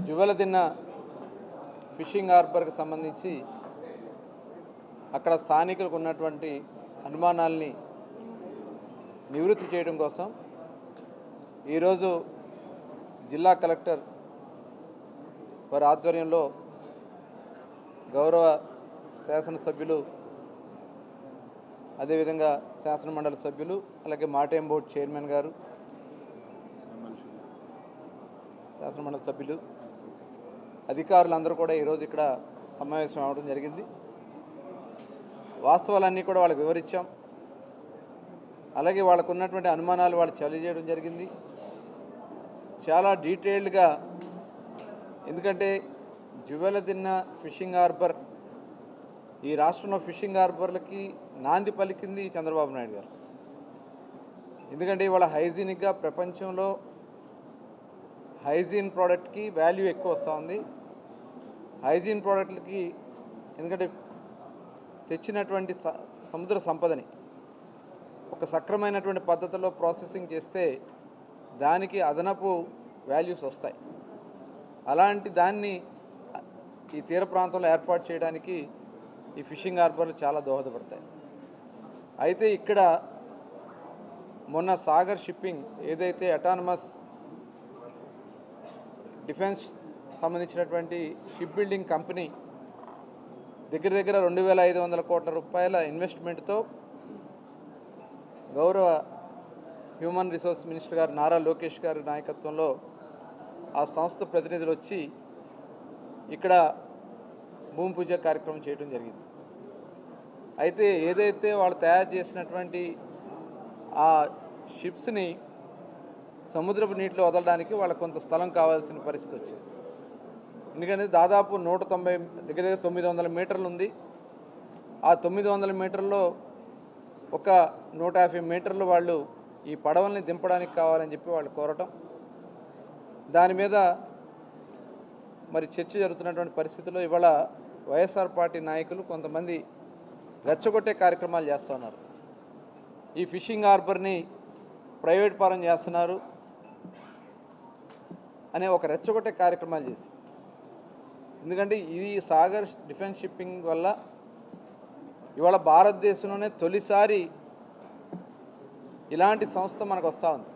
జువెలదిన్న fishing హార్బర్కి సంబంధించి అక్కడ స్థానికులకు ఉన్నటువంటి అనుమానాల్ని నివృత్తి చేయడం కోసం ఈరోజు జిల్లా కలెక్టర్ వారి ఆధ్వర్యంలో గౌరవ శాసనసభ్యులు అదేవిధంగా శాసనమండలి సభ్యులు అలాగే మాటేం బోర్డు చైర్మన్ గారు శాసనమండలి సభ్యులు అధికారులందరూ కూడా ఈరోజు ఇక్కడ సమావేశం అవ్వడం జరిగింది. వాస్తవాలన్నీ కూడా వాళ్ళకి వివరించాం. అలాగే వాళ్ళకు ఉన్నటువంటి అనుమానాలు వాళ్ళు తెలియజేయడం జరిగింది చాలా డీటెయిల్డ్గా. ఎందుకంటే జువెలదిన్న ఫిషింగ్ హార్బర్ ఈ రాష్ట్రంలో ఫిషింగ్ హార్బర్లకి నాంది పలికింది చంద్రబాబు నాయుడు గారు. ఎందుకంటే ఇవాళ హైజీనిక్గా ప్రపంచంలో హైజీన్ ప్రోడక్ట్కి వాల్యూ ఎక్కువ వస్తూ ఉంది. హైజీన్ ప్రోడక్ట్లకి ఎందుకంటే తెచ్చినటువంటి సముద్ర సంపదని ఒక సక్రమైనటువంటి పద్ధతిలో ప్రాసెసింగ్ చేస్తే దానికి అదనపు వాల్యూస్ వస్తాయి. అలాంటి దాన్ని ఈ తీర ప్రాంతంలో ఏర్పాటు చేయడానికి ఈ ఫిషింగ్ హార్బర్లు చాలా దోహదపడతాయి. అయితే ఇక్కడ మొన్న సాగర్ షిప్పింగ్ ఏదైతే అటానమస్ డిఫెన్స్ సంబంధించినటువంటి షిప్ బిల్డింగ్ కంపెనీ దగ్గర 2,500 కోట్ల రూపాయల ఇన్వెస్ట్మెంట్తో గౌరవ హ్యూమన్ రిసోర్స్ మినిస్టర్ గారు నారా లోకేష్ గారి నాయకత్వంలో ఆ సంస్థ ప్రతినిధులు వచ్చి ఇక్కడ భూమి పూజ కార్యక్రమం చేయడం జరిగింది. అయితే ఏదైతే వాళ్ళు తయారు చేసినటువంటి ఆ షిప్స్ని సముద్రపు నీటిలో వదలడానికి వాళ్ళకు కొంత స్థలం కావాల్సిన పరిస్థితి వచ్చింది. ఎందుకంటే దాదాపు 190 దగ్గర 900 మీటర్లు ఉంది. ఆ 900 మీటర్లో ఒక 150 మీటర్లు వాళ్ళు ఈ పడవల్ని దింపడానికి కావాలని చెప్పి వాళ్ళు కోరటం, దాని మీద మరి చర్చ జరుగుతున్నటువంటి పరిస్థితుల్లో ఇవాళ వైఎస్ఆర్ పార్టీ నాయకులు కొంతమంది రెచ్చగొట్టే కార్యక్రమాలు చేస్తున్నారు. ఈ ఫిషింగ్ హార్బర్ని ప్రైవేట్ పరం చేస్తున్నారు అనే ఒక రెచ్చగొట్టే కార్యక్రమాలు చేసి, ఎందుకంటే ఇది సాగర్ డిఫెన్స్ షిప్పింగ్ వల్ల ఇవాళ భారతదేశంలోనే తొలిసారి ఇలాంటి సంస్థ మనకు వస్తూ ఉంది.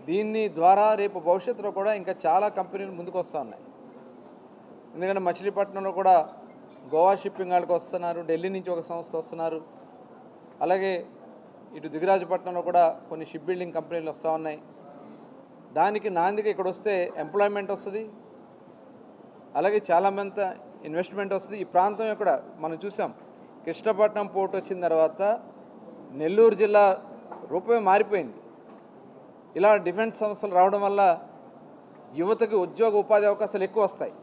దీన్ని ద్వారా రేపు భవిష్యత్తులో కూడా ఇంకా చాలా కంపెనీలు ముందుకు వస్తూ ఉన్నాయి. ఎందుకంటే మచిలీపట్నంలో కూడా గోవా షిప్పింగ్ వాళ్ళకి వస్తున్నారు, ఢిల్లీ నుంచి ఒక సంస్థ వస్తున్నారు, అలాగే ఇటు దిగిరాజపట్నంలో కూడా కొన్ని షిప్ బిల్డింగ్ కంపెనీలు వస్తూ ఉన్నాయి. దానికి నాందిగా ఇక్కడ వస్తే ఎంప్లాయ్మెంట్ వస్తుంది, అలాగే చాలామంది ఇన్వెస్ట్మెంట్ వస్తుంది. ఈ ప్రాంతం ఇక్కడ మనం చూసాం, కృష్ణపట్నం పోర్ట్ వచ్చిన తర్వాత నెల్లూరు జిల్లా రూపమే మారిపోయింది. ఇలా డిఫెన్స్ సంస్థలు రావడం వల్ల యువతకు ఉద్యోగ ఉపాధి అవకాశాలు ఎక్కువ వస్తాయి.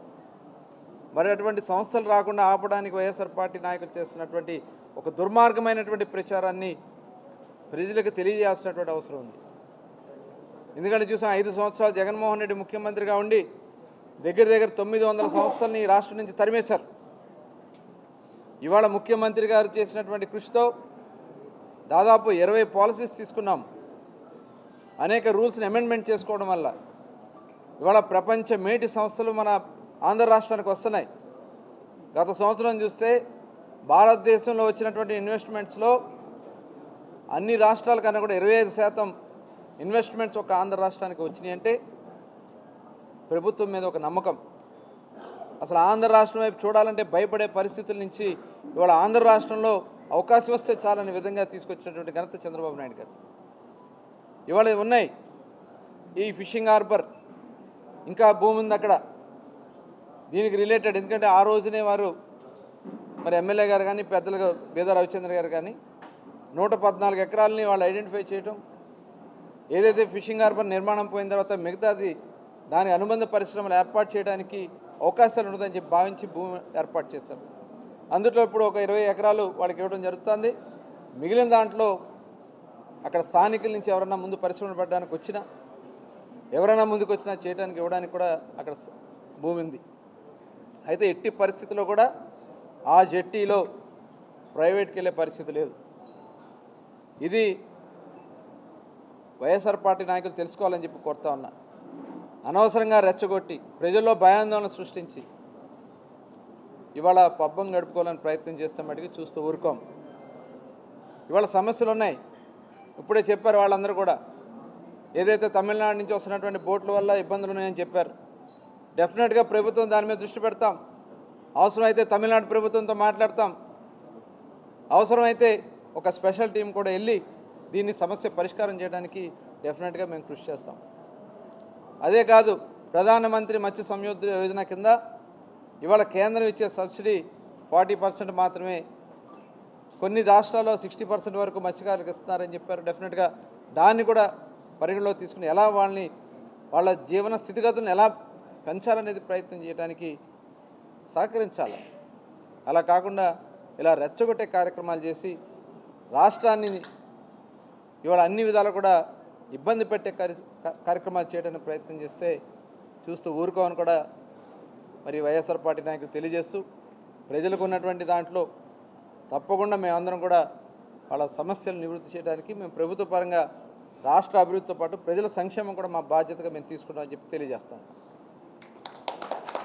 మరి అటువంటి సంస్థలు రాకుండా ఆపడానికి వైఎస్ఆర్ పార్టీ నాయకులు చేస్తున్నటువంటి ఒక దుర్మార్గమైనటువంటి ప్రచారాన్ని ప్రజలకు తెలియజేయాల్సినటువంటి అవసరం ఉంది. ఎందుకంటే చూసాం 5 సంవత్సరాలు జగన్మోహన్ రెడ్డి ముఖ్యమంత్రిగా ఉండి దగ్గర 900 సంస్థల్ని రాష్ట్రం నుంచి తరిమేశారు. ఇవాళ ముఖ్యమంత్రి గారు చేసినటువంటి కృషితో దాదాపు 20 పాలసీస్ తీసుకున్నాం. అనేక రూల్స్ని అమెండ్మెంట్ చేసుకోవడం వల్ల ఇవాళ ప్రపంచ మేటి సంస్థలు మన ఆంధ్ర రాష్ట్రానికి వస్తున్నాయి. గత సంవత్సరం చూస్తే భారతదేశంలో వచ్చినటువంటి ఇన్వెస్ట్మెంట్స్లో అన్ని రాష్ట్రాల కన్నా కూడా 25% ఇన్వెస్ట్మెంట్స్ ఒక ఆంధ్ర రాష్ట్రానికి వచ్చినాయి. అంటే ప్రభుత్వం మీద ఒక నమ్మకం. అసలు ఆంధ్ర రాష్ట్రం వైపు చూడాలంటే భయపడే పరిస్థితుల నుంచి ఇవాళ ఆంధ్ర రాష్ట్రంలో అవకాశం వస్తే చాలని విధంగా తీసుకొచ్చినటువంటి ఘనత చంద్రబాబు నాయుడు గారు. ఇవాళ ఉన్నాయి ఈ ఫిషింగ్ హార్బర్, ఇంకా భూమి ఉంది అక్కడ దీనికి రిలేటెడ్. ఎందుకంటే ఆ రోజునే వారు మరి ఎమ్మెల్యే గారు కానీ పెద్దలుగా బీదా రవిచంద్ర గారు కానీ 114 ఎకరాలని వాళ్ళు ఐడెంటిఫై చేయటం, ఏదైతే ఫిషింగ్ హార్బర్ నిర్మాణం పోయిన తర్వాత మిగతాది దాని అనుబంధ పరిశ్రమలు ఏర్పాటు చేయడానికి అవకాశాలు ఉండదని చెప్పి భావించి భూమి ఏర్పాటు చేశారు. అందులో ఇప్పుడు ఒక 20 ఎకరాలు వాళ్ళకి ఇవ్వడం జరుగుతుంది. మిగిలిన దాంట్లో అక్కడ స్థానికుల నుంచి ఎవరన్నా ముందు పరిశ్రమలు పెట్టడానికి వచ్చినా, ఎవరైనా ముందుకు వచ్చినా చేయడానికి ఇవ్వడానికి కూడా అక్కడ భూమి ఉంది. అయితే ఎట్టి పరిస్థితుల్లో కూడా ఆ జెట్టీలో ప్రైవేట్కి వెళ్ళే పరిస్థితి లేదు. ఇది వైఎస్ఆర్ పార్టీ నాయకులు తెలుసుకోవాలని చెప్పి కోరుతా ఉన్నా. అనవసరంగా రెచ్చగొట్టి ప్రజల్లో భయాందోళన సృష్టించి ఇవాళ పబ్బం గడుపుకోవాలని ప్రయత్నం చేస్తే మటుకు చూస్తూ ఊరుకోం. ఇవాళ సమస్యలు ఉన్నాయి. ఇప్పుడే చెప్పారు వాళ్ళందరూ కూడా, ఏదైతే తమిళనాడు నుంచి వస్తున్నటువంటి బోట్ల వల్ల ఇబ్బందులు ఉన్నాయని చెప్పారు. డెఫినెట్గా ప్రభుత్వం దాని మీద దృష్టి పెడతాం. అవసరమైతే తమిళనాడు ప్రభుత్వంతో మాట్లాడతాం. అవసరమైతే ఒక స్పెషల్ టీం కూడా వెళ్ళి దీన్ని సమస్య పరిష్కారం చేయడానికి డెఫినెట్గా మేము కృషి చేస్తాం. అదే కాదు, ప్రధానమంత్రి మత్స్య సంయోజన యోజన కింద ఇవాళ కేంద్రం ఇచ్చే సబ్సిడీ 40% మాత్రమే, కొన్ని రాష్ట్రాల్లో 60% వరకు మత్స్యకారులకు ఇస్తున్నారని చెప్పారు. డెఫినెట్గా దాన్ని కూడా పరిగణలో తీసుకుని ఎలా వాళ్ళ జీవన స్థితిగతులను ఎలా పెంచాలనేది ప్రయత్నం చేయడానికి సహకరించాలి. అలా కాకుండా ఇలా రెచ్చగొట్టే కార్యక్రమాలు చేసి రాష్ట్రాన్ని ఇవాళ అన్ని విధాలు కూడా ఇబ్బంది పెట్టే కార్యక్రమాలు చేయడానికి ప్రయత్నం చేస్తే చూస్తూ ఊరుకోమని కూడా మరి వైఎస్ఆర్ పార్టీ నాయకులు తెలియజేస్తూ, ప్రజలకు ఉన్నటువంటి దాంట్లో తప్పకుండా మేమందరం కూడా వాళ్ళ సమస్యలు నివృత్తి చేయడానికి మేము ప్రభుత్వ పరంగా రాష్ట్ర అభివృద్ధితో పాటు ప్రజల సంక్షేమం కూడా మా బాధ్యతగా మేము తీసుకుంటామని చెప్పి తెలియజేస్తాం.